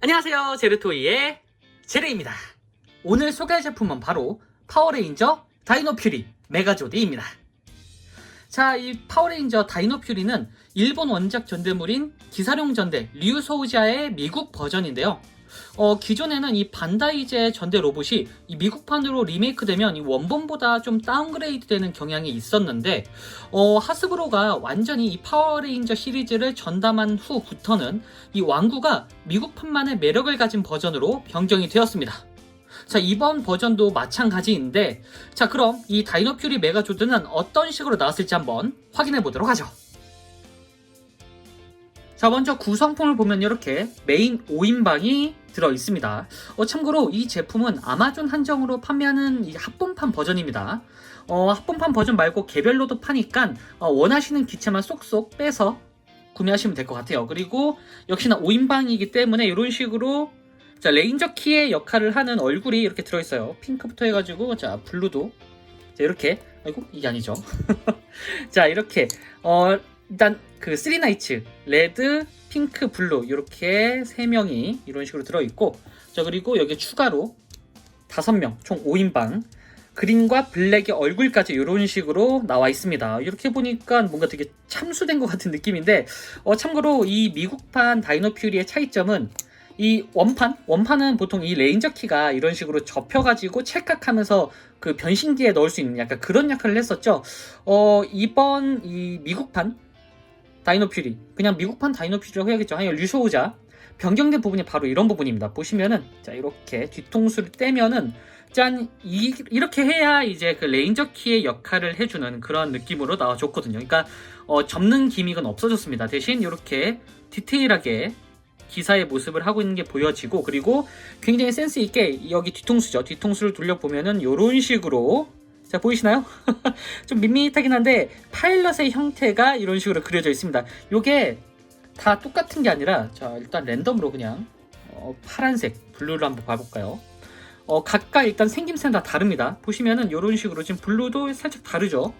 안녕하세요, 제르토이의 제레입니다. 오늘 소개할 제품은 바로 파워레인저 다이노 퓨리 메가조디입니다. 자, 이 파워레인저 다이노 퓨리는 일본 원작 전대물인 기사룡 전대 류소우자의 미국 버전인데요. 기존에는 이 반다이제 전대 로봇이 이 미국판으로 리메이크되면 이 원본보다 좀 다운그레이드 되는 경향이 있었는데, 하스브로가 완전히 이 파워레인저 시리즈를 전담한 후부터는 이 완구가 미국판만의 매력을 가진 버전으로 변경이 되었습니다. 자, 이번 버전도 마찬가지인데, 자, 그럼 이 다이노 퓨리 메가조드는 어떤 식으로 나왔을지 한번 확인해 보도록 하죠. 자, 먼저 구성품을 보면 이렇게 메인 5인방이 들어있습니다. 참고로 이 제품은 아마존 한정으로 판매하는 이 합본판 버전입니다. 합본판 버전 말고 개별로도 파니까 원하시는 기체만 쏙쏙 빼서 구매하시면 될 것 같아요. 그리고 역시나 5인방이기 때문에 이런 식으로 자, 레인저 키의 역할을 하는 얼굴이 이렇게 들어있어요. 핑크부터 해가지고 자, 블루도 자, 이렇게 아이고 이게 아니죠. 자, 이렇게 일단 그 3나이츠 레드, 핑크, 블루 이렇게 3명이 이런 식으로 들어있고, 자, 그리고 여기 추가로 5명 총 5인방 그린과 블랙의 얼굴까지 이런 식으로 나와 있습니다. 이렇게 보니까 뭔가 되게 참수된 것 같은 느낌인데, 참고로 이 미국판 다이노 퓨리의 차이점은 이 원판은 보통 이 레인저 키가 이런 식으로 접혀가지고 찰칵하면서 그 변신기에 넣을 수 있는 약간 그런 역할을 했었죠. 이번 이 미국판 다이노 퓨리, 그냥 미국판 다이노 퓨리라고 해야겠죠. 아니, 류소우자 변경된 부분이 바로 이런 부분입니다. 보시면은 자, 이렇게 뒤통수를 떼면은 짠, 이렇게 해야 이제 그 레인저 키의 역할을 해주는 그런 느낌으로 나와줬거든요. 그러니까 접는 기믹은 없어졌습니다. 대신 이렇게 디테일하게 기사의 모습을 하고 있는 게 보여지고, 그리고 굉장히 센스 있게 여기 뒤통수죠. 뒤통수를 돌려보면은 이런 식으로 자, 보이시나요? 좀 밋밋하긴 한데 파일럿의 형태가 이런 식으로 그려져 있습니다. 요게 다 똑같은 게 아니라, 자, 일단 랜덤으로 그냥 파란색, 블루를 한번 봐볼까요? 각각 일단 생김새는 다 다릅니다. 보시면은 이런 식으로 지금 블루도 살짝 다르죠.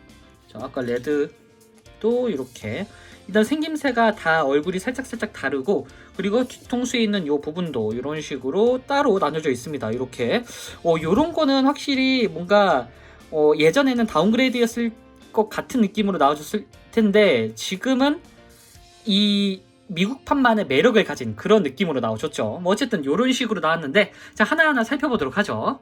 자, 아까 레드도 이렇게 일단 생김새가 다 얼굴이 살짝 다르고, 그리고 뒤통수에 있는 이 부분도 이런 식으로 따로 나눠져 있습니다. 이렇게 요런 거는 확실히 뭔가 예전에는 다운그레이드였을 것 같은 느낌으로 나와줬을 텐데, 지금은 이 미국판만의 매력을 가진 그런 느낌으로 나와줬죠. 뭐 어쨌든 이런 식으로 나왔는데, 자, 하나하나 살펴보도록 하죠.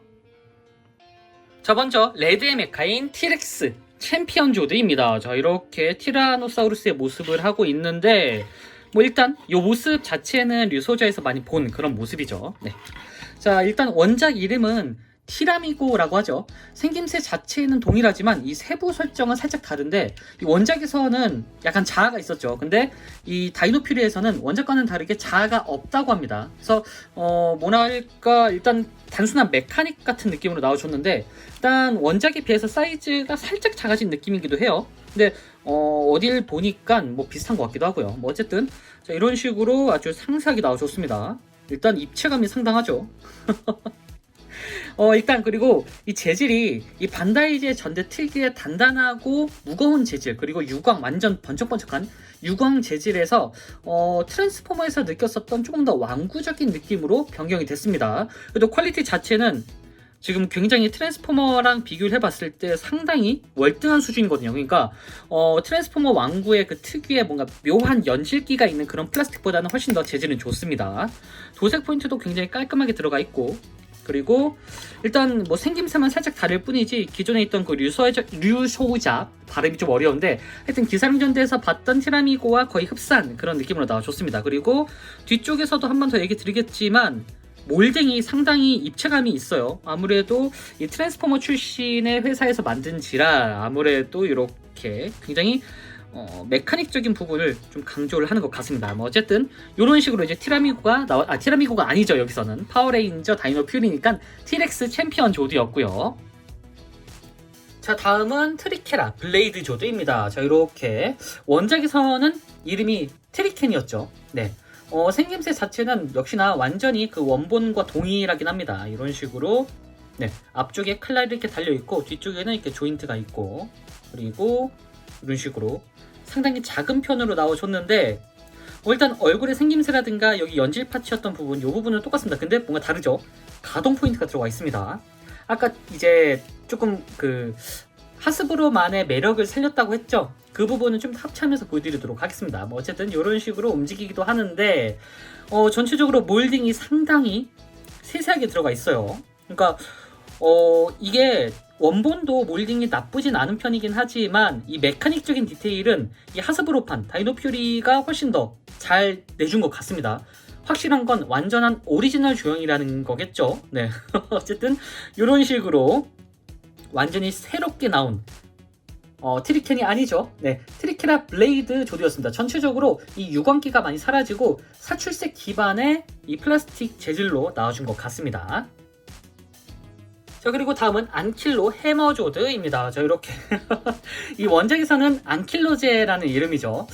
자, 먼저 레드의 메카인 티렉스 챔피언 조드입니다. 자, 이렇게 티라노사우루스의 모습을 하고 있는데, 뭐 일단 이 모습 자체는 류소자에서 많이 본 그런 모습이죠. 네. 자, 일단 원작 이름은 티라미고라고 하죠. 생김새 자체는 동일하지만 이 세부 설정은 살짝 다른데, 이 원작에서는 약간 자아가 있었죠. 근데 이 다이노 퓨리에서는 원작과는 다르게 자아가 없다고 합니다. 그래서 뭐랄까, 일단 단순한 메카닉 같은 느낌으로 나와줬는데, 일단 원작에 비해서 사이즈가 살짝 작아진 느낌이기도 해요. 근데 어딜 보니까 뭐 비슷한 것 같기도 하고요. 뭐 어쨌든 자, 이런 식으로 아주 상세하게 나와줬습니다. 일단 입체감이 상당하죠. 일단 그리고 이 재질이 이 반다이제 전대 특유의 단단하고 무거운 재질, 그리고 유광 완전 번쩍번쩍한 유광 재질에서 트랜스포머에서 느꼈었던 조금 더 완구적인 느낌으로 변경이 됐습니다. 그래도 퀄리티 자체는 지금 굉장히 트랜스포머랑 비교를 해봤을 때 상당히 월등한 수준이거든요. 그러니까 트랜스포머 완구의 그 특유의 뭔가 묘한 연질기가 있는 그런 플라스틱보다는 훨씬 더 재질은 좋습니다. 도색 포인트도 굉장히 깔끔하게 들어가 있고, 그리고 일단 뭐 생김새만 살짝 다를 뿐이지 기존에 있던 그 류소우자 발음이 좀 어려운데, 하여튼 기사령전대에서 봤던 티라미고와 거의 흡사한 그런 느낌으로 나와줬습니다. 그리고 뒤쪽에서도 한 번 더 얘기 드리겠지만 몰딩이 상당히 입체감이 있어요. 아무래도 이 트랜스포머 출신의 회사에서 만든지라 아무래도 이렇게 굉장히 메카닉적인 부분을 좀 강조를 하는 것 같습니다. 뭐 어쨌든 이런 식으로 이제 티라미고가 아니죠. 여기서는 파워레인저 다이노 퓨리니까 티렉스 챔피언 조드였고요. 자, 다음은 트리케라 블레이드 조드입니다. 자, 이렇게 원작에서는 이름이 트리켄이었죠. 네. 생김새 자체는 역시나 완전히 그 원본과 동일하긴 합니다. 이런 식으로 네, 앞쪽에 칼날이 이렇게 달려있고 뒤쪽에는 이렇게 조인트가 있고, 그리고 이런 식으로 상당히 작은 편으로 나와줬는데 일단 얼굴의 생김새라든가 여기 연질 파츠였던 부분, 이 부분은 똑같습니다. 근데 뭔가 다르죠? 가동 포인트가 들어가 있습니다. 아까 이제 조금 그 하스브로만의 매력을 살렸다고 했죠? 그 부분은 좀 합체하면서 보여드리도록 하겠습니다. 뭐 어쨌든 이런 식으로 움직이기도 하는데 전체적으로 몰딩이 상당히 세세하게 들어가 있어요. 그러니까 이게 원본도 몰딩이 나쁘진 않은 편이긴 하지만 이 메카닉적인 디테일은 이 하스브로판 다이노 퓨리가 훨씬 더 잘 내준 것 같습니다. 확실한 건 완전한 오리지널 조형이라는 거겠죠. 네. 어쨌든 이런 식으로 완전히 새롭게 나온 트리켄이 아니죠. 네, 트리케라 블레이드 조드였습니다. 전체적으로 이 유광기가 많이 사라지고 사출색 기반의 이 플라스틱 재질로 나와준 것 같습니다. 자, 그리고 다음은 안킬로 해머조드입니다. 자, 이렇게 이 원작에서는 안킬로제라는 이름이죠.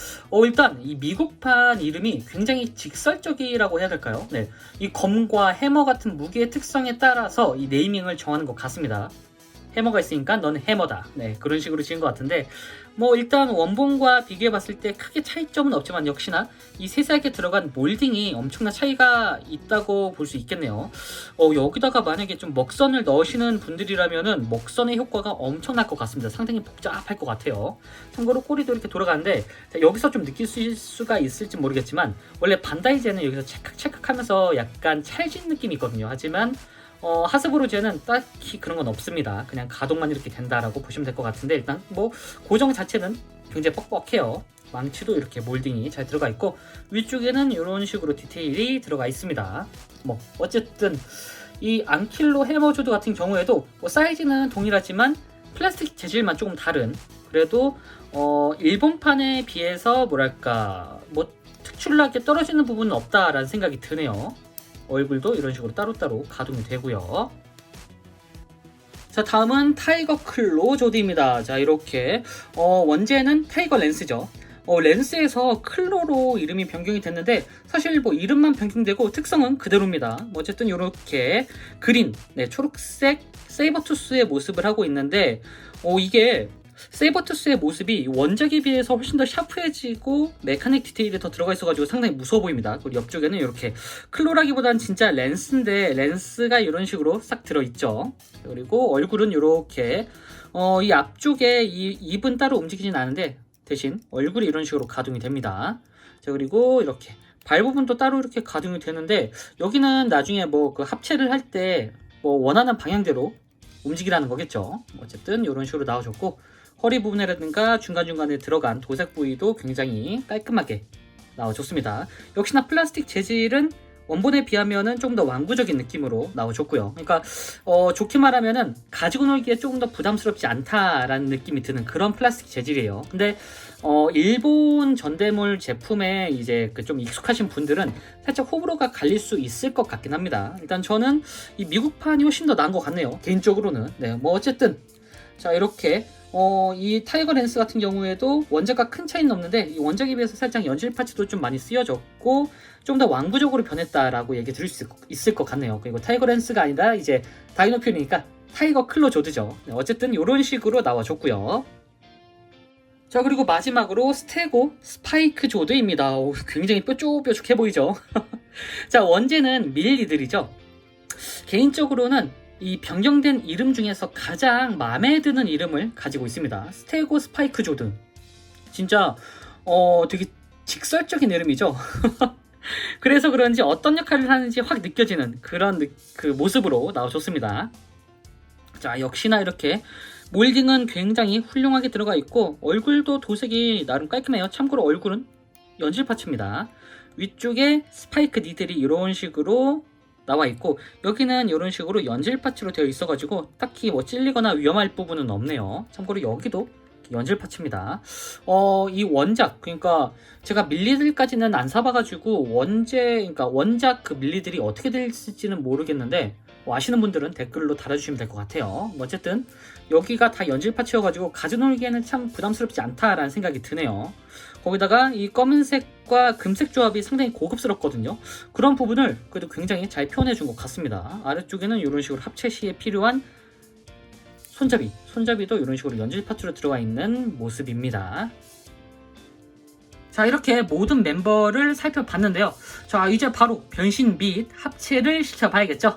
일단 이 미국판 이름이 굉장히 직설적이라고 해야 될까요? 네, 이 검과 해머 같은 무기의 특성에 따라서 이 네이밍을 정하는 것 같습니다. 해머가 있으니까 넌 해머다. 네, 그런 식으로 지은 것 같은데 뭐 일단 원본과 비교해 봤을 때 크게 차이점은 없지만 역시나 이 세세하게 들어간 몰딩이 엄청난 차이가 있다고 볼 수 있겠네요. 여기다가 만약에 좀 먹선을 넣으시는 분들이라면은 먹선의 효과가 엄청날 것 같습니다. 상당히 복잡할 것 같아요. 참고로 꼬리도 이렇게 돌아가는데 여기서 좀 느낄 수가 있을지 모르겠지만 원래 반다이제는 여기서 찰칵찰칵 하면서 약간 찰진 느낌이 있거든요. 하지만 하스브로제는 딱히 그런 건 없습니다. 그냥 가동만 이렇게 된다라고 보시면 될 것 같은데 일단 뭐 고정 자체는 굉장히 뻑뻑해요. 망치도 이렇게 몰딩이 잘 들어가 있고 위쪽에는 이런 식으로 디테일이 들어가 있습니다. 뭐 어쨌든 이 안킬로 해머조드 같은 경우에도 뭐 사이즈는 동일하지만 플라스틱 재질만 조금 다른 그래도 일본판에 비해서 뭐랄까 뭐 특출나게 떨어지는 부분은 없다라는 생각이 드네요. 얼굴도 이런 식으로 따로따로 가동이 되고요. 자, 다음은 타이거 클로 조드입니다. 자, 이렇게 원제는 타이거 렌스죠. 렌스에서 클로로 이름이 변경이 됐는데 사실 뭐 이름만 변경되고 특성은 그대로입니다. 뭐 어쨌든 이렇게 그린, 네, 초록색 세이버투스의 모습을 하고 있는데 이게 세이버투스의 모습이 원작에 비해서 훨씬 더 샤프해지고 메카닉 디테일이 더 들어가 있어가지고 상당히 무서워 보입니다. 그리고 옆쪽에는 이렇게 클로라기보다는 진짜 렌스인데 렌스가 이런 식으로 싹 들어있죠. 그리고 얼굴은 이렇게 이 앞쪽에 이 입은 따로 움직이진 않은데 대신 얼굴이 이런 식으로 가동이 됩니다. 자, 그리고 이렇게 발 부분도 따로 이렇게 가동이 되는데 여기는 나중에 뭐 그 합체를 할 때 뭐 원하는 방향대로 움직이라는 거겠죠. 어쨌든 이런 식으로 나와줬고 허리 부분이라든가 중간중간에 들어간 도색 부위도 굉장히 깔끔하게 나와줬습니다. 역시나 플라스틱 재질은 원본에 비하면은 조금 더 완구적인 느낌으로 나와줬고요. 그러니까 좋게 말하면은 가지고 놀기에 조금 더 부담스럽지 않다라는 느낌이 드는 그런 플라스틱 재질이에요. 근데 일본 전대물 제품에 이제 그 좀 익숙하신 분들은 살짝 호불호가 갈릴 수 있을 것 같긴 합니다. 일단 저는 이 미국판이 훨씬 더 나은 것 같네요. 개인적으로는. 네, 뭐 어쨌든 자, 이렇게 이 타이거 렌스 같은 경우에도 원작과 큰 차이는 없는데 이 원작에 비해서 살짝 연질 파츠도 좀 많이 쓰여졌고 좀 더 완구적으로 변했다라고 얘기 드릴 수 있을 것 같네요. 그리고 타이거 렌스가 아니라 이제 다이노 퓨리니까 타이거 클로 조드죠. 네, 어쨌든 이런 식으로 나와줬고요. 자, 그리고 마지막으로 스테고 스파이크 조드입니다. 굉장히 뾰족뾰족해 보이죠? 자, 원제는 밀리들이죠. 개인적으로는 이 변경된 이름 중에서 가장 마음에 드는 이름을 가지고 있습니다. 스테고 스파이크 조드. 진짜 되게 직설적인 이름이죠. 그래서 그런지 어떤 역할을 하는지 확 느껴지는 그런 그 모습으로 나와줬습니다. 자, 역시나 이렇게 몰딩은 굉장히 훌륭하게 들어가 있고 얼굴도 도색이 나름 깔끔해요. 참고로 얼굴은 연질 파츠입니다. 위쪽에 스파이크 니들이 이런 식으로 나와 있고 여기는 이런 식으로 연질 파츠로 되어 있어가지고 딱히 뭐 찔리거나 위험할 부분은 없네요. 참고로 여기도 연질 파츠입니다. 이 원작, 그러니까 제가 밀리들까지는 안 사봐가지고 그러니까 원작 그 밀리들이 어떻게 될지는 모르겠는데 아시는 분들은 댓글로 달아주시면 될 것 같아요. 어쨌든 여기가 다 연질 파츠여가지고 가져놀기에는 참 부담스럽지 않다라는 생각이 드네요. 거기다가 이 검은색과 금색 조합이 상당히 고급스럽거든요. 그런 부분을 그래도 굉장히 잘 표현해 준 것 같습니다. 아래쪽에는 이런 식으로 합체 시에 필요한 손잡이도 이런 식으로 연질 파츠로 들어가 있는 모습입니다. 자, 이렇게 모든 member를 살펴봤는데요. 자, 이제 바로 변신 및 합체를 시켜봐야겠죠.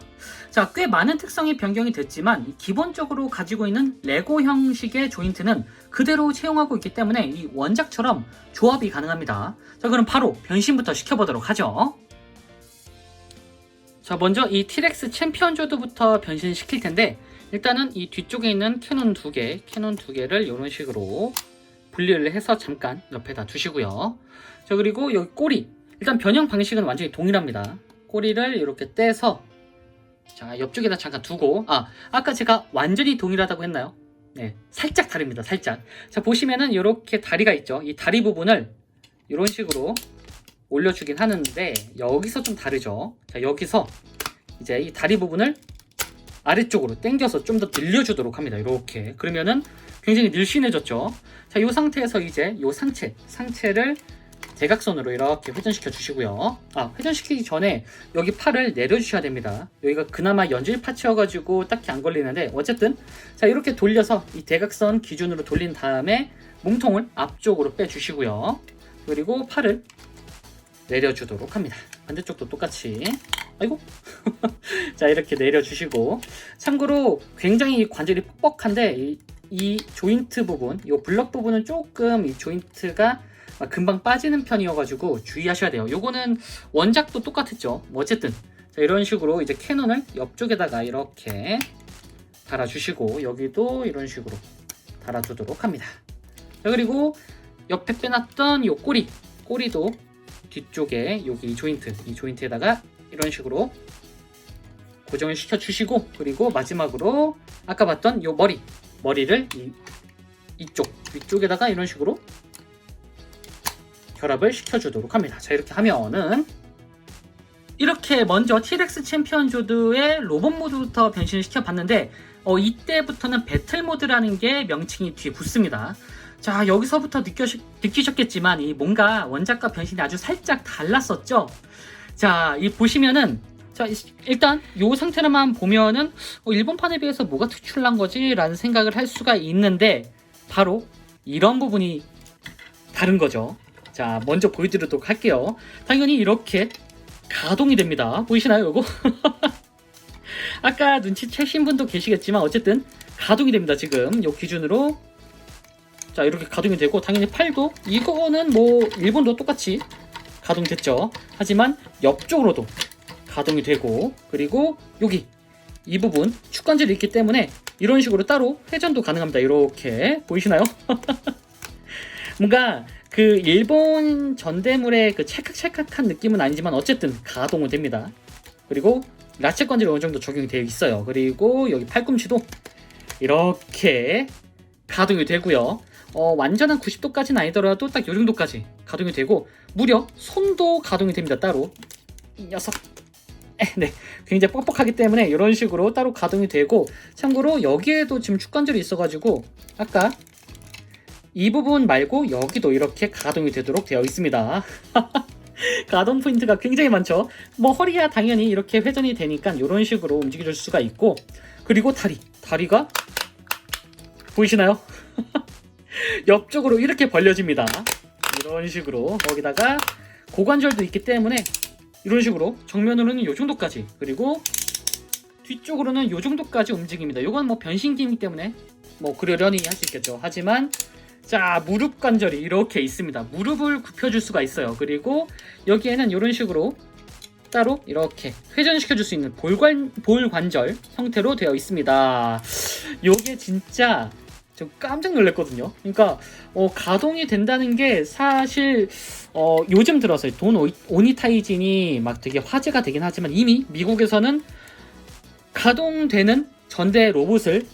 자, 꽤 많은 특성이 변경이 됐지만 기본적으로 가지고 있는 레고 형식의 조인트는 그대로 채용하고 있기 때문에 이 원작처럼 조합이 가능합니다. 자, 그럼 바로 변신부터 시켜보도록 하죠. 자, 먼저 이 티렉스 챔피언 조드부터 변신시킬 텐데, 일단은 이 뒤쪽에 있는 캐논 두 개를 이런 식으로 분리를 해서 잠깐 옆에다 두시고요. 자, 그리고 여기 꼬리, 일단 변형 방식은 완전히 동일합니다. 꼬리를 이렇게 떼서 자, 옆쪽에다 잠깐 두고, 아까 제가 완전히 동일하다고 했나요? 네, 살짝 다릅니다. 살짝. 자, 보시면은 이렇게 다리가 있죠. 이 다리 부분을 이런 식으로 올려주긴 하는데 여기서 좀 다르죠. 자, 여기서 이제 이 다리 부분을 아래쪽으로 당겨서 좀 더 늘려주도록 합니다. 이렇게. 그러면은 굉장히 늘씬해졌죠. 자, 이 상태에서 이제 이 상체를 대각선으로 이렇게 회전시켜 주시고요. 회전시키기 전에 여기 팔을 내려주셔야 됩니다. 여기가 그나마 연질 파츠여가지고 딱히 안 걸리는데, 어쨌든 자, 이렇게 돌려서 이 대각선 기준으로 돌린 다음에 몸통을 앞쪽으로 빼주시고요. 그리고 팔을 내려주도록 합니다. 반대쪽도 똑같이. 아이고. 자, 이렇게 내려주시고, 참고로 굉장히 관절이 뻑뻑한데 이 조인트 부분, 이 블럭 부분은 조금 이 조인트가 금방 빠지는 편이어가지고 주의하셔야 돼요. 요거는 원작도 똑같았죠. 어쨌든 자, 이런 식으로 이제 캐논을 옆쪽에다가 이렇게 달아주시고, 여기도 이런 식으로 달아주도록 합니다. 자, 그리고 옆에 빼놨던 요 꼬리도 뒤쪽에 여기 이 조인트에다가 이런 식으로 고정을 시켜주시고, 그리고 마지막으로 아까 봤던 요 머리를 이쪽 위쪽에다가 이런 식으로 결합을 시켜주도록 합니다. 자, 이렇게 하면은 이렇게 먼저 티렉스 챔피언 조드의 로봇 모드부터 변신을 시켜봤는데, 이때부터는 배틀 모드라는 게 명칭이 뒤에 붙습니다. 자, 여기서부터 느끼셨겠지만 이 뭔가 원작과 변신이 아주 살짝 달랐었죠. 자, 이 보시면은, 자, 일단 이 상태로만 보면은 일본판에 비해서 뭐가 특출난 거지? 라는 생각을 할 수가 있는데, 바로 이런 부분이 다른 거죠. 자, 먼저 보여드리도록 할게요. 당연히 이렇게 가동이 됩니다. 보이시나요, 요거? 아까 눈치채신 분도 계시겠지만 어쨌든 가동이 됩니다. 지금 요 기준으로. 자, 이렇게 가동이 되고, 당연히 팔도 이거는 뭐 일본도 똑같이 가동됐죠. 하지만 옆쪽으로도 가동이 되고, 그리고 여기 이 부분 축관절이 있기 때문에 이런 식으로 따로 회전도 가능합니다. 이렇게 보이시나요? 뭔가 그 일본 전대물의 그 찰칵찰칵한 느낌은 아니지만 어쨌든 가동은 됩니다. 그리고 라체 관절이 어느 정도 적용이 되어 있어요. 그리고 여기 팔꿈치도 이렇게 가동이 되고요. 완전한 90도까지는 아니더라도 딱 이 정도까지 가동이 되고, 무려 손도 가동이 됩니다. 따로. 이 녀석. 네, 굉장히 뻑뻑하기 때문에 이런 식으로 따로 가동이 되고, 참고로 여기에도 지금 축관절이 있어가지고 아까 이 부분 말고 여기도 이렇게 가동이 되도록 되어 있습니다. 가동 포인트가 굉장히 많죠. 뭐 허리야 당연히 이렇게 회전이 되니까 이런 식으로 움직여줄 수가 있고, 그리고 다리가 보이시나요? 옆쪽으로 이렇게 벌려집니다. 이런 식으로. 거기다가 고관절도 있기 때문에 이런 식으로 정면으로는 이 정도까지, 그리고 뒤쪽으로는 이 정도까지 움직입니다. 이건 뭐 변신기이기 때문에 뭐 그러려니 할 수 있겠죠. 하지만 자, 무릎 관절이 이렇게 있습니다. 무릎을 굽혀줄 수가 있어요. 그리고 여기에는 이런 식으로 따로 이렇게 회전시켜줄 수 있는 볼 관절 형태로 되어 있습니다. 요게 진짜 좀 깜짝 놀랐거든요. 그러니까 가동이 된다는 게 사실 요즘 들어서 돈 오니타이진이 막 되게 화제가 되긴 하지만, 이미 미국에서는 가동되는 전대 로봇을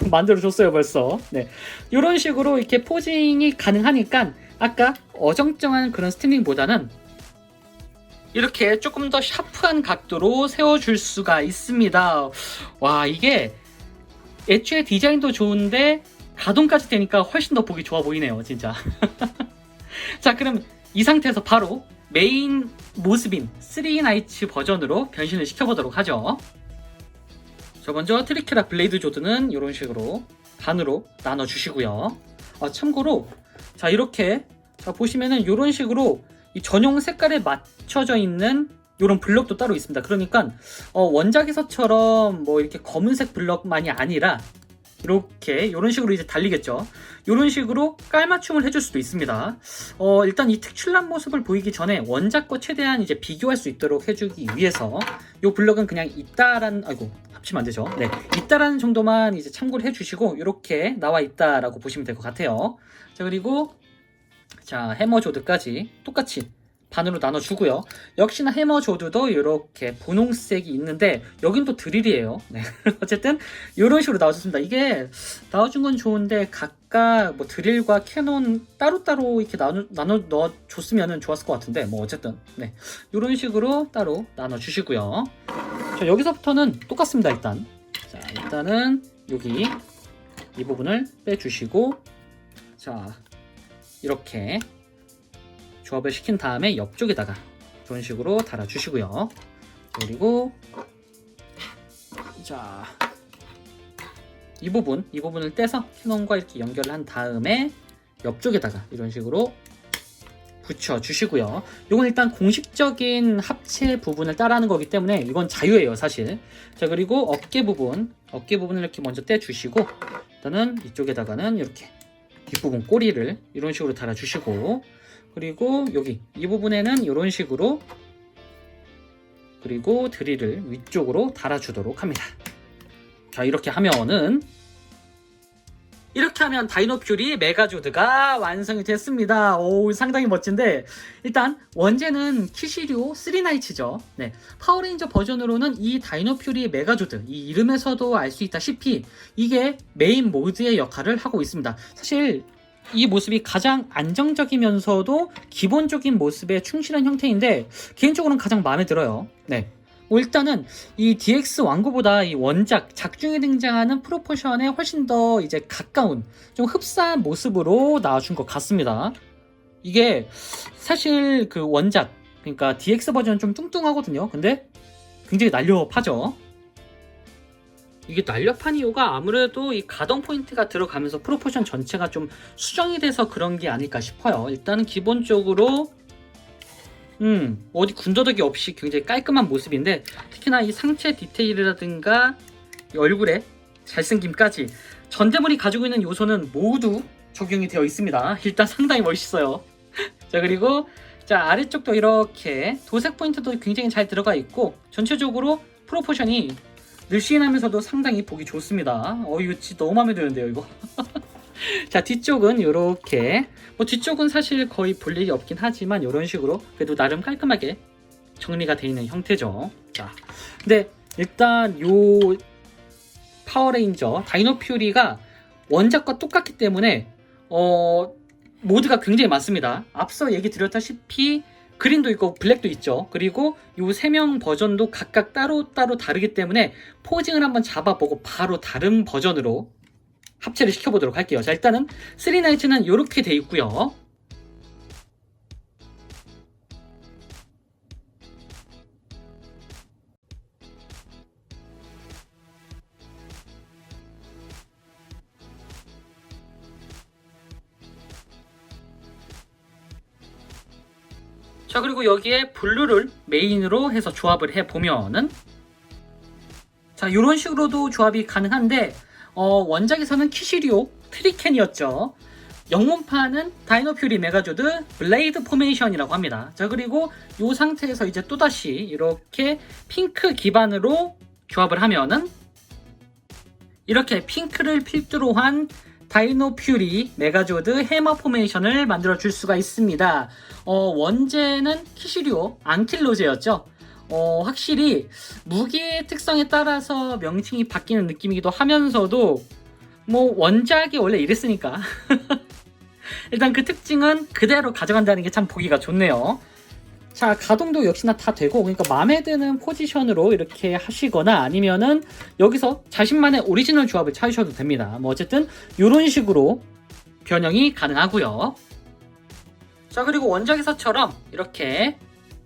만들어줬어요 벌써. 네, 이런 식으로 이렇게 포징이 가능하니까 아까 어정쩡한 그런 스탠딩보다는 이렇게 조금 더 샤프한 각도로 세워줄 수가 있습니다. 와, 이게 애초에 디자인도 좋은데 가동까지 되니까 훨씬 더 보기 좋아 보이네요 진짜. 자, 그럼 이 상태에서 바로 메인 모습인 3나이츠 버전으로 변신을 시켜보도록 하죠. 자, 먼저 트리케라 블레이드 조드는 이런 식으로 반으로 나눠주시고요. 참고로 자, 이렇게 자, 보시면은 이런 식으로 이 전용 색깔에 맞춰져 있는 이런 블럭도 따로 있습니다. 그러니까 원작에서처럼 뭐 이렇게 검은색 블럭만이 아니라 이렇게 이런 식으로 이제 달리겠죠. 이런 식으로 깔맞춤을 해줄 수도 있습니다. 일단 이 특출난 모습을 보이기 전에 원작과 최대한 이제 비교할 수 있도록 해주기 위해서 이 블럭은 그냥 있다라는, 아이고 합치면 안 되죠. 네, 있다라는 정도만 이제 참고를 해주시고 이렇게 나와 있다라고 보시면 될 것 같아요. 자, 그리고 자, 해머조드까지 똑같이 반으로 나눠주고요. 역시나 해머조드도 이렇게 분홍색이 있는데 여긴 또 드릴이에요. 네. 어쨌든 이런 식으로 나와줬습니다. 이게 나와준 건 좋은데 각각 뭐 드릴과 캐논 따로따로 이렇게 나눠 넣어줬으면 좋았을 것 같은데 뭐 어쨌든 네, 이런 식으로 따로 나눠주시고요. 자, 여기서부터는 똑같습니다. 일단 자, 일단은 여기 이 부분을 빼주시고 자, 이렇게 조합을 시킨 다음에 옆쪽에다가 이런 식으로 달아주시고요. 그리고 자, 이 부분을 떼서 캐논과 이렇게 연결을 한 다음에 옆쪽에다가 이런 식으로 붙여주시고요. 이건 일단 공식적인 합체 부분을 따라하는 거기 때문에 이건 자유예요, 사실. 자, 그리고 어깨 부분을 이렇게 먼저 떼주시고 일단은 이쪽에다가는 이렇게 뒷부분 꼬리를 이런 식으로 달아주시고 그리고 여기 이 부분에는 이런 식으로 그리고 드릴을 위쪽으로 달아주도록 합니다. 자, 이렇게 하면 다이노 퓨리 메가조드가 완성이 됐습니다. 오, 상당히 멋진데 일단 원제는 키시류 3나이츠죠. 네, 파워레인저 버전으로는 이 다이노 퓨리 메가조드 이 이름에서도 알 수 있다시피 이게 메인 모드의 역할을 하고 있습니다. 사실 이 모습이 가장 안정적이면서도 기본적인 모습에 충실한 형태인데 개인적으로는 가장 마음에 들어요. 네. 일단은 이 DX 왕구보다 이 원작 작중에 등장하는 프로포션에 훨씬 더 이제 가까운 좀 흡사한 모습으로 나와준 것 같습니다. 이게 사실 그 원작 그러니까 DX 버전은 좀 뚱뚱하거든요. 근데 굉장히 날렵하죠. 이게 날렵한 이유가 아무래도 이 가동 포인트가 들어가면서 프로포션 전체가 좀 수정이 돼서 그런 게 아닐까 싶어요. 일단은 기본적으로 어디 군더더기 없이 굉장히 깔끔한 모습인데 특히나 이 상체 디테일이라든가 이 얼굴에 잘생김까지 전대물이 가지고 있는 요소는 모두 적용이 되어 있습니다. 일단 상당히 멋있어요. 자, 그리고 자, 아래쪽도 이렇게 도색 포인트도 굉장히 잘 들어가 있고 전체적으로 프로포션이 늘씬하면서도 상당히 보기 좋습니다. 이거 진짜 너무 마음에 드는데요, 이거. 자, 뒤쪽은 이렇게 뭐 뒤쪽은 사실 거의 볼 일이 없긴 하지만 이런 식으로 그래도 나름 깔끔하게 정리가 되어 있는 형태죠. 자, 근데 일단 요 파워레인저 다이노 퓨리가 원작과 똑같기 때문에 모드가 굉장히 많습니다. 앞서 얘기 드렸다시피 그린도 있고 블랙도 있죠. 그리고 이 3명 버전도 각각 따로따로 다르기 때문에 포징을 한번 잡아보고 바로 다른 버전으로 합체를 시켜보도록 할게요. 자, 일단은 3나이츠는 이렇게 돼 있고요. 자, 그리고 여기에 블루를 메인으로 해서 조합을 해보면은 자, 이런 식으로도 조합이 가능한데 원작에서는 키시리오 트리켄이었죠. 영문판은 다이노 퓨리 메가조드 블레이드 포메이션이라고 합니다. 자, 그리고 이 상태에서 이제 또다시 이렇게 핑크 기반으로 조합을 하면은 이렇게 핑크를 필두로 한 다이노 퓨리 메가조드 해머 포메이션을 만들어 줄 수가 있습니다. 원제는 키시리오 안킬로제였죠. 확실히 무기의 특성에 따라서 명칭이 바뀌는 느낌이기도 하면서도 뭐 원작이 원래 이랬으니까 일단 그 특징은 그대로 가져간다는 게 참 보기가 좋네요. 자, 가동도 역시나 다 되고 그러니까 마음에 드는 포지션으로 이렇게 하시거나 아니면은 여기서 자신만의 오리지널 조합을 찾으셔도 됩니다. 뭐 어쨌든 이런 식으로 변형이 가능하고요. 자, 그리고 원작에서처럼 이렇게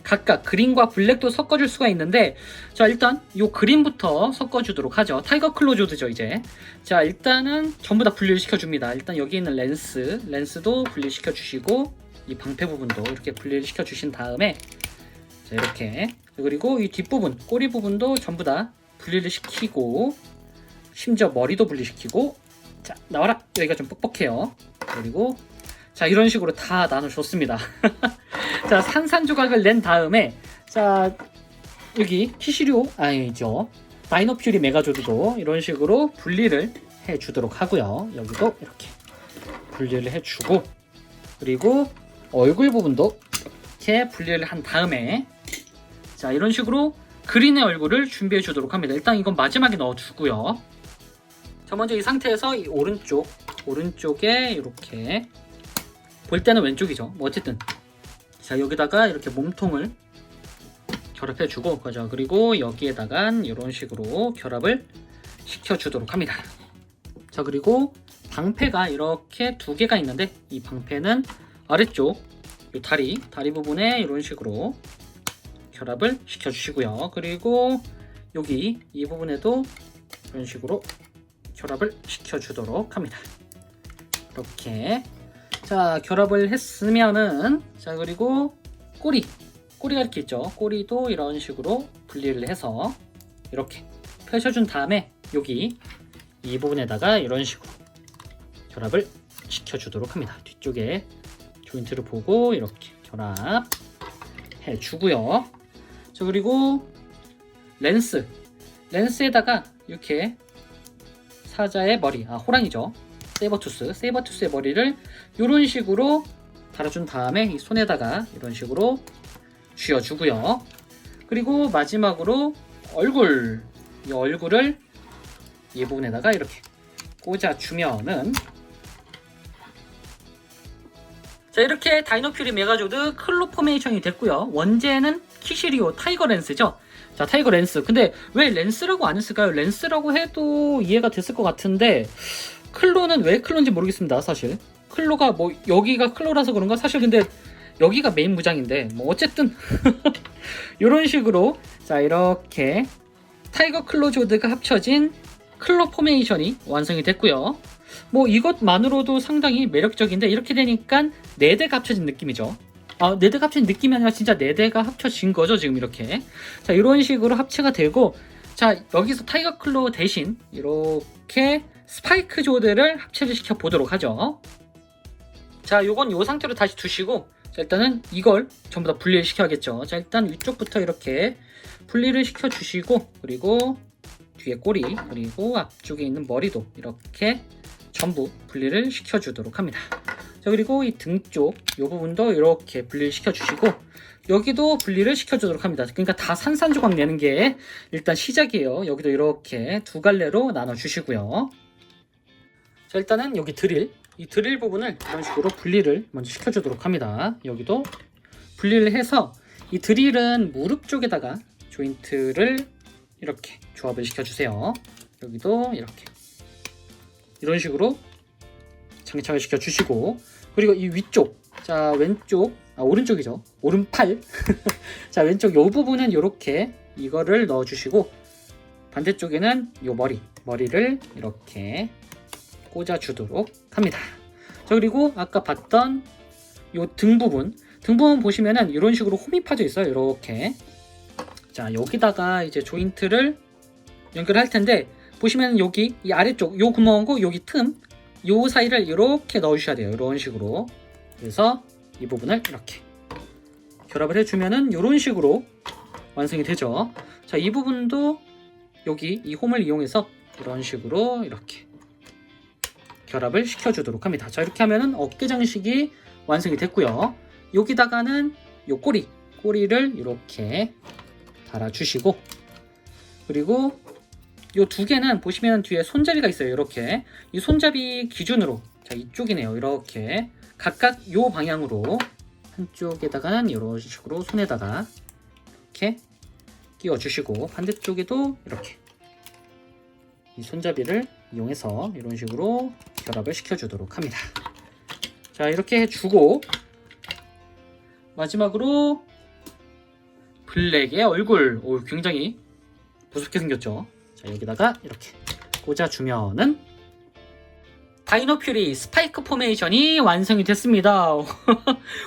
각각 그린과 블랙도 섞어줄 수가 있는데 자, 일단 이 그린부터 섞어주도록 하죠. 타이거 클로조드죠 이제. 자, 일단은 전부 다 분리를 시켜줍니다. 일단 여기 있는 렌스도 분리시켜 주시고 이 방패 부분도 이렇게 분리를 시켜 주신 다음에 자, 이렇게 그리고 이 뒷부분 꼬리 부분도 전부 다 분리를 시키고 심지어 머리도 분리시키고 자 나와라 여기가 좀 뻑뻑해요. 그리고 자 이런 식으로 다 나눠줬습니다. 자 산산조각을 낸 다음에 자 여기 키시리오 아니죠 다이노퓨리 메가조드도 이런 식으로 분리를 해주도록 하고요. 여기도 이렇게 분리를 해주고 그리고 얼굴 부분도 이렇게 분리를 한 다음에 자 이런 식으로 그린의 얼굴을 준비해 주도록 합니다. 일단 이건 마지막에 넣어주고요. 자 먼저 이 상태에서 이 오른쪽에 이렇게 볼 때는 왼쪽이죠. 뭐 어쨌든 자 여기다가 이렇게 몸통을 결합해 주고 그죠. 그리고 여기에다간 이런 식으로 결합을 시켜 주도록 합니다. 자 그리고 방패가 이렇게 두 개가 있는데 이 방패는 아래쪽 이 다리 부분에 이런 식으로 결합을 시켜 주시고요. 그리고 여기 이 부분에도 이런 식으로 결합을 시켜 주도록 합니다. 이렇게 자 결합을 했으면은 자 그리고 꼬리가 이렇게 있죠. 꼬리도 이런 식으로 분리를 해서 이렇게 펼쳐준 다음에 여기 이 부분에다가 이런 식으로 결합을 시켜주도록 합니다. 뒤쪽에 조인트를 보고 이렇게 결합해 주고요. 자 그리고 렌스에다가 이렇게 사자의 머리, 호랑이죠. 세이버투스의 머리를 이런 식으로 달아준 다음에 이 손에다가 이런 식으로 쥐어주고요. 그리고 마지막으로 이 얼굴을 이 부분에다가 이렇게 꽂아주면은 자 이렇게 다이노퓨리 메가조드 클로 포메이션이 됐고요. 원제는 키시리오 타이거 렌스죠. 자 타이거 렌스 근데 왜 렌스라고 안 했을까요? 렌스라고 해도 이해가 됐을 것 같은데 클로는 왜 클로인지 모르겠습니다. 사실 클로가 뭐 여기가 클로라서 그런가 사실 근데 여기가 메인 무장인데 뭐 어쨌든 이런 식으로 자 이렇게 타이거 클로조드가 합쳐진 클로 포메이션이 완성이 됐고요. 뭐 이것만으로도 상당히 매력적인데 이렇게 되니까 4대가 합쳐진 느낌이죠. 4대가 합쳐진 느낌이 아니라 진짜 4대가 합쳐진 거죠 지금 이렇게. 자 이런 식으로 합체가 되고 자 여기서 타이거 클로 대신 이렇게 스파이크 조드를 합체를 시켜 보도록 하죠. 자 요건 요 상태로 다시 두시고 자 일단은 이걸 전부 다 분리를 시켜야겠죠. 자 일단 위쪽부터 이렇게 분리를 시켜 주시고 그리고 뒤에 꼬리 그리고 앞쪽에 있는 머리도 이렇게 전부 분리를 시켜 주도록 합니다. 자 그리고 이 등 쪽 이 부분도 이렇게 분리를 시켜 주시고 여기도 분리를 시켜 주도록 합니다. 그러니까 다 산산조각 내는 게 일단 시작이에요. 여기도 이렇게 두 갈래로 나눠 주시고요. 자 일단은 여기 이 드릴 부분을 이런 식으로 분리를 먼저 시켜주도록 합니다. 여기도 분리를 해서 이 드릴은 무릎 쪽에다가 조인트를 이렇게 조합을 시켜주세요. 여기도 이렇게 이런 식으로 장착을 시켜주시고 그리고 이 위쪽 자 왼쪽 오른쪽이죠. 오른팔 자 왼쪽 이 부분은 이렇게 이거를 넣어주시고 반대쪽에는 이 머리를 이렇게 꽂아주도록 합니다. 자 그리고 아까 봤던 이 등 부분 보시면은 이런 식으로 홈이 파져 있어요. 이렇게 자 여기다가 이제 조인트를 연결할 텐데 보시면 여기 이 아래쪽 요 구멍하고 여기 틈 요 사이를 이렇게 넣어주셔야 돼요. 이런 식으로 그래서 이 부분을 이렇게 결합을 해주면은 이런 식으로 완성이 되죠. 자 이 부분도 여기 이 홈을 이용해서 이런 식으로 이렇게 결합을 시켜주도록 합니다. 자 이렇게 하면은 어깨 장식이 완성이 됐고요. 여기다가는 요 꼬리를 이렇게 달아주시고 그리고 요 두 개는 보시면 뒤에 손잡이가 있어요. 이렇게 이 손잡이 기준으로 자 이쪽이네요. 이렇게 각각 요 방향으로 한쪽에다가는 이런 식으로 손에다가 이렇게 끼워주시고 반대쪽에도 이렇게 이 손잡이를 이용해서 이런 식으로 결합을 시켜주도록 합니다. 자 이렇게 해주고 마지막으로 블랙의 얼굴 굉장히 무섭게 생겼죠. 자 여기다가 이렇게 꽂아주면은 다이노 퓨리 스파이크 포메이션이 완성이 됐습니다.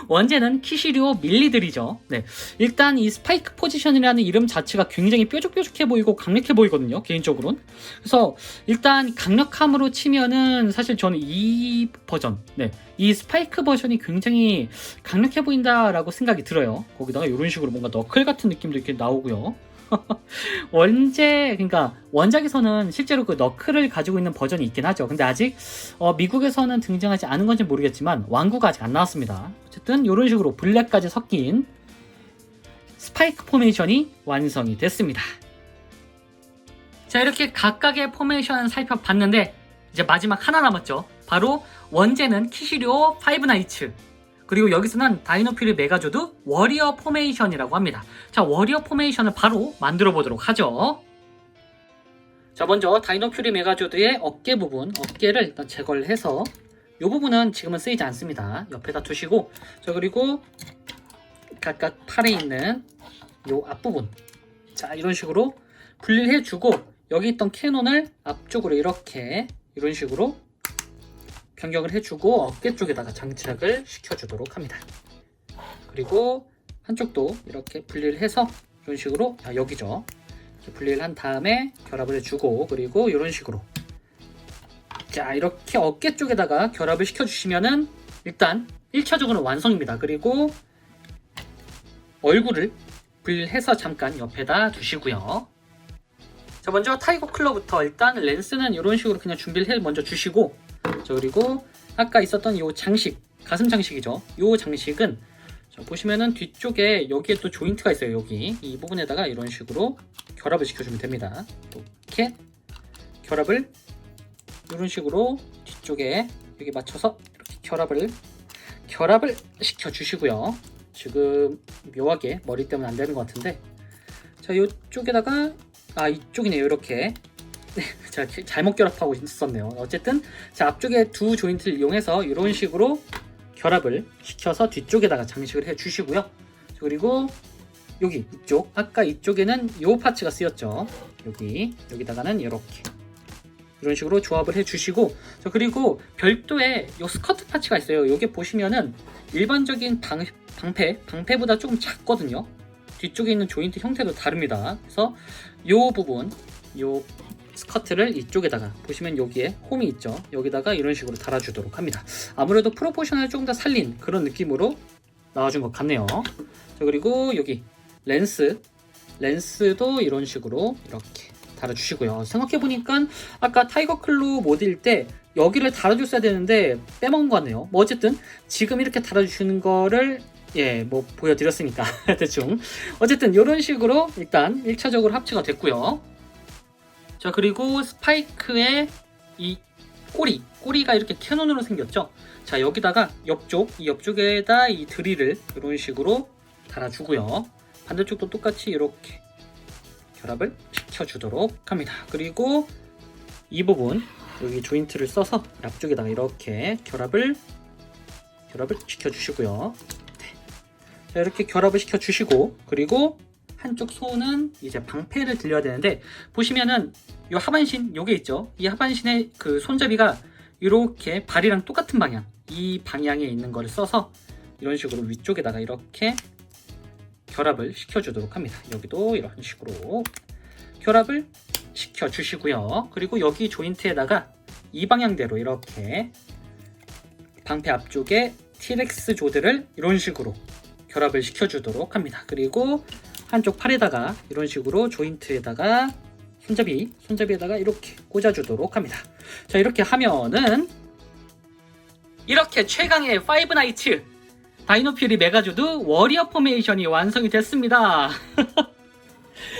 원제는 키시리오 밀리들이죠. 네, 일단 이 스파이크 포지션이라는 이름 자체가 굉장히 뾰족뾰족해 보이고 강력해 보이거든요, 개인적으로는. 그래서 일단 강력함으로 치면은 사실 저는 이 버전, 네, 이 스파이크 버전이 굉장히 강력해 보인다라고 생각이 들어요. 거기다가 이런 식으로 뭔가 너클 같은 느낌도 이렇게 나오고요. 그러니까 원작에서는 실제로 그 너클을 가지고 있는 버전이 있긴 하죠. 근데 아직 미국에서는 등장하지 않은 건지 모르겠지만 완구가 아직 안 나왔습니다. 어쨌든 이런 식으로 블랙까지 섞인 스파이크 포메이션이 완성이 됐습니다. 자, 이렇게 각각의 포메이션 살펴봤는데 이제 마지막 하나 남았죠. 바로 원제는 키시리오 파이브 나이츠, 그리고 여기서는 다이노 퓨리 메가조드 워리어 포메이션이라고 합니다. 자, 워리어 포메이션을 바로 만들어 보도록 하죠. 자, 먼저 다이노 퓨리 메가조드의 어깨 부분, 어깨를 일단 제거를 해서 이 부분은 지금은 쓰이지 않습니다. 옆에다 두시고, 자, 그리고 각각 팔에 있는 이 앞부분, 자, 이런 식으로 분리를 해주고 여기 있던 캐논을 앞쪽으로 이렇게 이런 식으로 변경을 해주고 어깨 쪽에다가 장착을 시켜주도록 합니다. 그리고 한쪽도 이렇게 분리를 해서 이런 식으로, 여기죠, 이렇게 분리를 한 다음에 결합을 해주고, 그리고 이런 식으로, 자, 이렇게 어깨 쪽에다가 결합을 시켜주시면은 일단 1차적으로는 완성입니다. 그리고 얼굴을 분리를 해서 잠깐 옆에다 두시고요. 자, 먼저 타이거 클로부터 일단 렌스는 이런 식으로 그냥 준비를 해 먼저 주시고, 자, 그리고 아까 있었던 이 장식, 가슴 장식이죠. 이 장식은 자, 보시면은 뒤쪽에 여기에 또 조인트가 있어요. 여기 이 부분에다가 이런 식으로 결합을 시켜주면 됩니다. 이렇게 결합을 이런 식으로 뒤쪽에 여기 맞춰서 이렇게 결합을 시켜주시고요. 지금 묘하게 머리 때문에 안 되는 것 같은데, 자, 이쪽에다가 이쪽이네요. 이렇게 제가 잘못 결합하고 있었네요. 어쨌든 자, 앞쪽에 두 조인트를 이용해서 이런 식으로 결합을 시켜서 뒤쪽에다가 장식을 해 주시고요. 그리고 여기 이쪽, 아까 이쪽에는 이 파츠가 쓰였죠. 여기다가는 이렇게 이런 식으로 조합을 해 주시고, 자, 그리고 별도의 이 스커트 파츠가 있어요. 이게 보시면은 일반적인 방패보다 조금 작거든요. 뒤쪽에 있는 조인트 형태도 다릅니다. 그래서 이 부분, 이 스커트를 이쪽에다가 보시면 여기에 홈이 있죠. 여기다가 이런 식으로 달아주도록 합니다. 아무래도 프로포션을 조금 더 살린 그런 느낌으로 나와준 것 같네요. 자, 그리고 여기 렌스도 이런 식으로 이렇게 달아주시고요. 생각해보니까 아까 타이거 클로 모드일 때 여기를 달아줬어야 되는데 빼먹은 것 같네요. 뭐 어쨌든 지금 이렇게 달아주시는 거를 뭐 보여드렸으니까 대충 어쨌든 이런 식으로 일단 1차적으로 합체가 됐고요. 자, 그리고 스파이크의 이 꼬리가 이렇게 캐논으로 생겼죠. 자, 여기다가 옆쪽에다 이 드릴을 이런 식으로 달아주고요. 반대쪽도 똑같이 이렇게 결합을 시켜주도록 합니다. 그리고 이 부분 여기 조인트를 써서 앞쪽에다가 이렇게 결합을 시켜주시고요. 네. 자, 이렇게 결합을 시켜주시고, 그리고 한쪽 손은 이제 방패를 들려야 되는데, 보시면은 이 하반신 요게 있죠. 이 하반신의 그 손잡이가 이렇게 발이랑 똑같은 방향, 이 방향에 있는 거를 써서 이런 식으로 위쪽에다가 이렇게 결합을 시켜주도록 합니다. 여기도 이런 식으로 결합을 시켜주시고요. 그리고 여기 조인트에다가 이 방향대로 이렇게 방패 앞쪽에 T-렉스 조드를 이런 식으로 결합을 시켜주도록 합니다. 그리고 한쪽 팔에다가 이런 식으로 조인트에다가 손잡이에다가 이렇게 꽂아주도록 합니다. 자, 이렇게 하면은 이렇게 최강의 파이브 나이츠 다이노 퓨리 메가조드 워리어 포메이션이 완성이 됐습니다.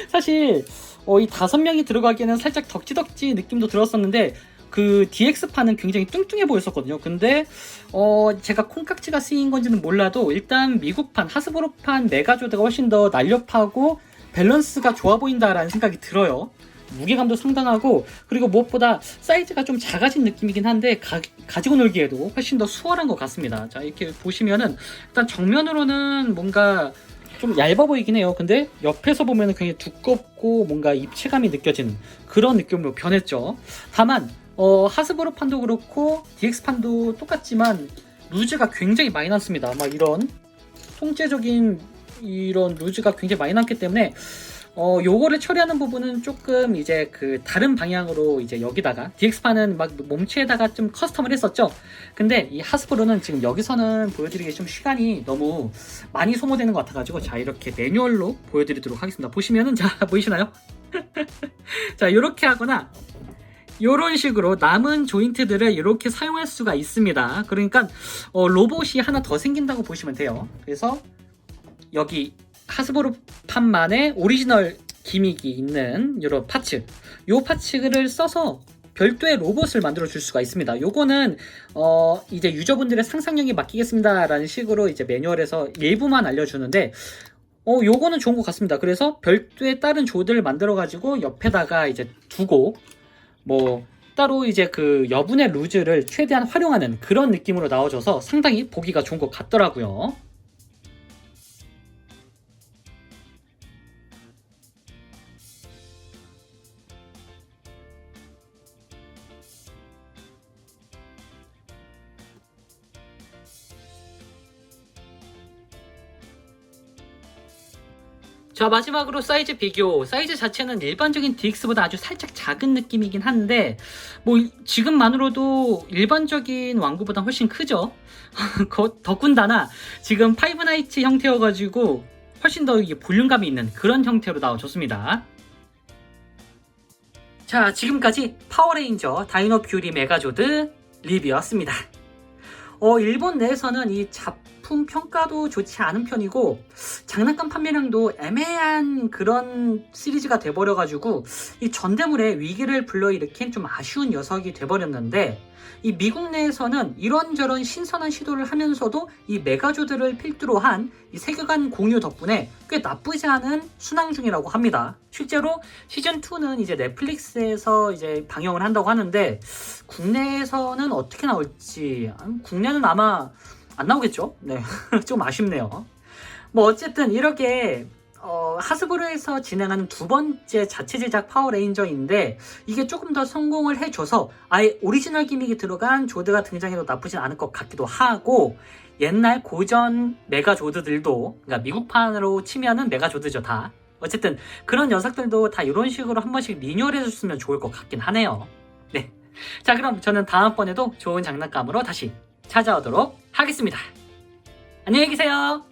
사실 이 5명이 들어가기에는 살짝 덕지덕지 느낌도 들었었는데 그 DX판은 굉장히 뚱뚱해 보였었거든요. 근데 제가 콩깍지가 쓰인 건지는 몰라도 일단 미국판 하스브로판 메가조드가 훨씬 더 날렵하고 밸런스가 좋아 보인다라는 생각이 들어요. 무게감도 상당하고, 그리고 무엇보다 사이즈가 좀 작아진 느낌이긴 한데 가지고 놀기에도 훨씬 더 수월한 것 같습니다. 자, 이렇게 보시면은 일단 정면으로는 뭔가 좀 얇아 보이긴 해요. 근데 옆에서 보면은 굉장히 두껍고 뭔가 입체감이 느껴지는 그런 느낌으로 변했죠. 다만 하스브로판도 그렇고 DX판도 똑같지만 루즈가 굉장히 많이 났습니다. 막 이런 통째적인 이런 루즈가 굉장히 많이 났기 때문에 요거를 처리하는 부분은 조금 이제 그 다른 방향으로 이제 여기다가 DX판은 막 몸체에다가 좀 커스텀을 했었죠. 근데 이 하스브로는 지금 여기서는 보여드리기 좀 시간이 너무 많이 소모되는 것 같아가지고 자 이렇게 매뉴얼로 보여드리도록 하겠습니다. 보시면은 자 보이시나요? 자 이렇게 하거나 이런 식으로 남은 조인트들을 이렇게 사용할 수가 있습니다. 그러니까 로봇이 하나 더 생긴다고 보시면 돼요. 그래서 여기 하스브로판만의 오리지널 기믹이 있는 이런 파츠, 이 파츠를 써서 별도의 로봇을 만들어 줄 수가 있습니다. 요거는 이제 유저분들의 상상력에 맡기겠습니다 라는 식으로 이제 매뉴얼에서 일부만 알려주는데 요거는 좋은 것 같습니다. 그래서 별도의 다른 조드를 만들어 가지고 옆에다가 이제 두고 뭐 따로 이제 그 여분의 루즈를 최대한 활용하는 그런 느낌으로 나와줘서 상당히 보기가 좋은 것 같더라고요. 자 마지막으로 사이즈 비교. 사이즈 자체는 일반적인 DX보다 아주 살짝 작은 느낌이긴 한데 뭐 지금만으로도 일반적인 왕구보다 훨씬 크죠. 더군다나 지금 파이브나이츠 형태여가지고 훨씬 더 이게 볼륨감이 있는 그런 형태로 나와줬습니다. 자 지금까지 파워레인저 다이노 퓨리 메가조드 리뷰였습니다. 일본 내에서는 이 작품 평가도 좋지 않은 편이고 장난감 판매량도 애매한 그런 시리즈가 돼버려가지고 이 전대물의 위기를 불러일으킨 좀 아쉬운 녀석이 돼버렸는데 이 미국 내에서는 이런저런 신선한 시도를 하면서도 이 메가조드를 필두로 한 이 세계관 공유 덕분에 꽤 나쁘지 않은 순항 중이라고 합니다. 실제로 시즌2는 이제 넷플릭스에서 이제 방영을 한다고 하는데 국내에서는 어떻게 나올지 국내는 아마 안 나오겠죠? 네. 좀 아쉽네요. 뭐 어쨌든 이렇게 하스브로에서 진행하는 두 번째 자체 제작 파워레인저인데 이게 조금 더 성공을 해줘서 아예 오리지널 기믹이 들어간 조드가 등장해도 나쁘진 않을 것 같기도 하고 옛날 고전 메가조드들도 그러니까 미국판으로 치면은 메가조드죠 다. 어쨌든 그런 녀석들도 다 이런 식으로 한 번씩 리뉴얼 해줬으면 좋을 것 같긴 하네요. 네. 자 그럼 저는 다음번에도 좋은 장난감으로 다시 찾아오도록 하겠습니다. 안녕히 계세요.